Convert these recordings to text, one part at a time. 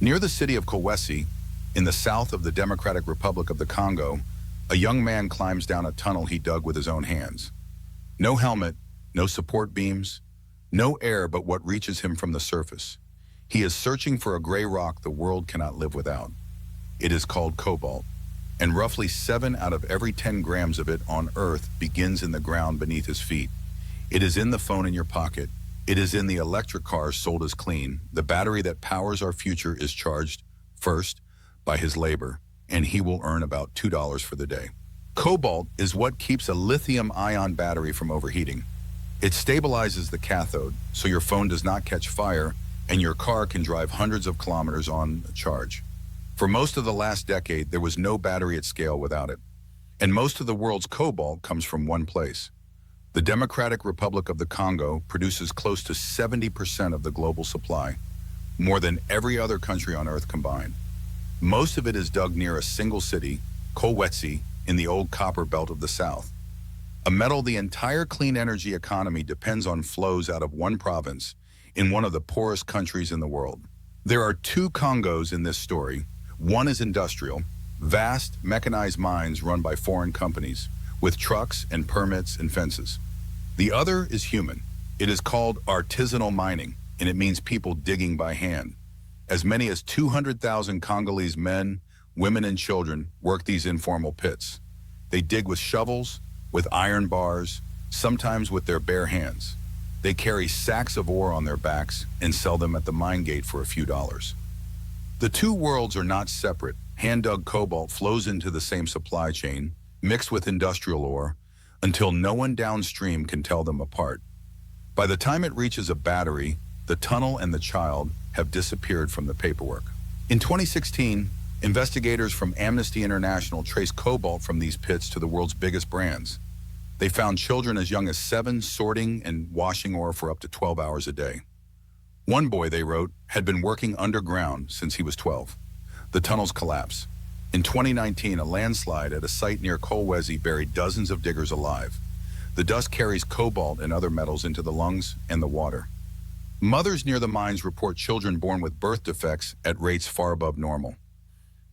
Near the city of Kolwezi, in the south of the Democratic Republic of the Congo, a young man climbs down a tunnel he dug with his own hands. No helmet, no support beams, no air but what reaches him from the surface. He is searching for a gray rock the world cannot live without. It is called cobalt, and roughly 7 out of every 10 grams of it on Earth begins in the ground beneath his feet. It is in the phone in your pocket. It is in the electric cars sold as clean. The battery that powers our future is charged first by his labor, and he will earn about $2 for the day. Cobalt is what keeps a lithium-ion battery from overheating. It stabilizes the cathode, so your phone does not catch fire and your car can drive hundreds of kilometers on a charge. For most of the last decade, there was no battery at scale without it. And most of the world's cobalt comes from one place. The Democratic Republic of the Congo produces close to 70% of the global supply, more than every other country on Earth combined. Most of it is dug near a single city, Kolwezi, in the old copper belt of the South. A metal the entire clean energy economy depends on flows out of one province in one of the poorest countries in the world. There are 2 Congos in this story. One is industrial, vast mechanized mines run by foreign companies with trucks and permits and fences. The other is human. It is called artisanal mining, and it means people digging by hand. As many as 200,000 Congolese men, women, and children work these informal pits. They dig with shovels, with iron bars, sometimes with their bare hands. They carry sacks of ore on their backs and sell them at the mine gate for a few dollars. The 2 worlds are not separate. Hand-dug cobalt flows into the same supply chain, mixed with industrial ore, until no one downstream can tell them apart. By the time it reaches a battery, the tunnel and the child have disappeared from the paperwork. In 2016, investigators from Amnesty International traced cobalt from these pits to the world's biggest brands. They found children as young as 7 sorting and washing ore for up to 12 hours a day. One boy, they wrote, had been working underground since he was 12. The tunnels collapsed. In 2019, a landslide at a site near Kolwezi buried dozens of diggers alive. The dust carries cobalt and other metals into the lungs and the water. Mothers near the mines report children born with birth defects at rates far above normal.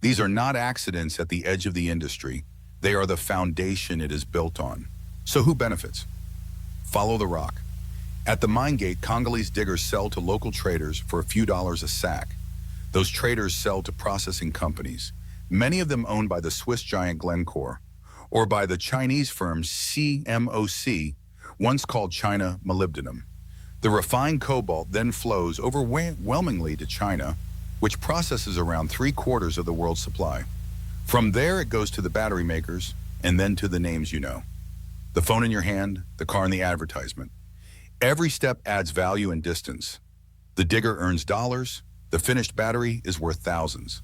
These are not accidents at the edge of the industry. They are the foundation it is built on. So who benefits? Follow the rock. At the mine gate, Congolese diggers sell to local traders for a few dollars a sack. Those traders sell to processing companies, many of them owned by the Swiss giant Glencore, or by the Chinese firm CMOC, once called China Molybdenum. The refined cobalt then flows overwhelmingly to China, which processes around 3/4 of the world's supply. From there, it goes to the battery makers, and then to the names you know. The phone in your hand, the car in the advertisement. Every step adds value and distance. The digger earns dollars, the finished battery is worth thousands.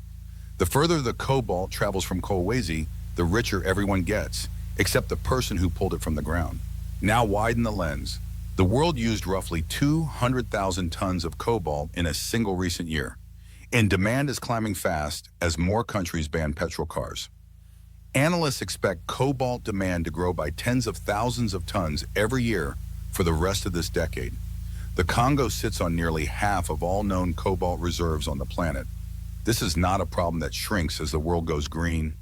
The further the cobalt travels from Kolwezi, the richer everyone gets, except the person who pulled it from the ground. Now widen the lens. The world used roughly 200,000 tons of cobalt in a single recent year, and demand is climbing fast as more countries ban petrol cars. Analysts expect cobalt demand to grow by tens of thousands of tons every year for the rest of this decade. The Congo sits on nearly half of all known cobalt reserves on the planet. This is not a problem that shrinks as the world goes green.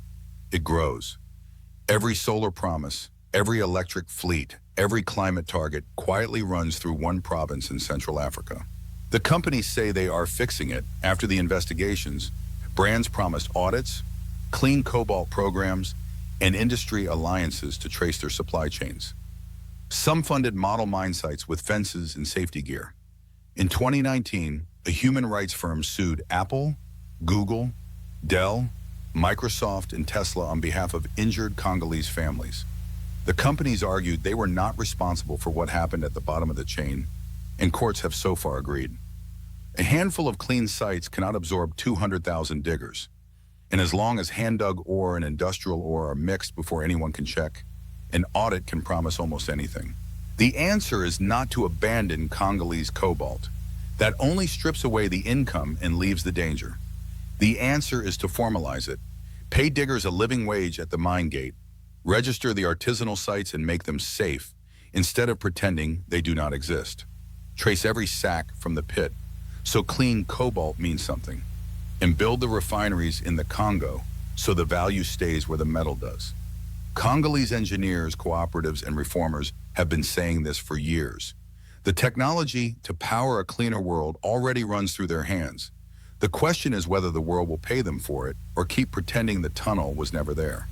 It grows. Every solar promise, every electric fleet, every climate target quietly runs through one province in Central Africa. The companies say they are fixing it. After the investigations, brands promised audits, clean cobalt programs, and industry alliances to trace their supply chains. Some funded model mine sites with fences and safety gear. In 2019, a human rights firm sued Apple, Google, Dell, Microsoft, and Tesla on behalf of injured Congolese families. The companies argued they were not responsible for what happened at the bottom of the chain, and courts have so far agreed. A handful of clean sites cannot absorb 200,000 diggers, and as long as hand-dug ore and industrial ore are mixed before anyone can check, an audit can promise almost anything. The answer is not to abandon Congolese cobalt. That only strips away the income and leaves the danger. The answer is to formalize it. Pay diggers a living wage at the mine gate. Register the artisanal sites and make them safe, instead of pretending they do not exist. Trace every sack from the pit, so clean cobalt means something. and build the refineries in the Congo so the value stays where the metal does. Congolese engineers, cooperatives, and reformers have been saying this for years. The technology to power a cleaner world already runs through their hands. The question is whether the world will pay them for it or keep pretending the tunnel was never there.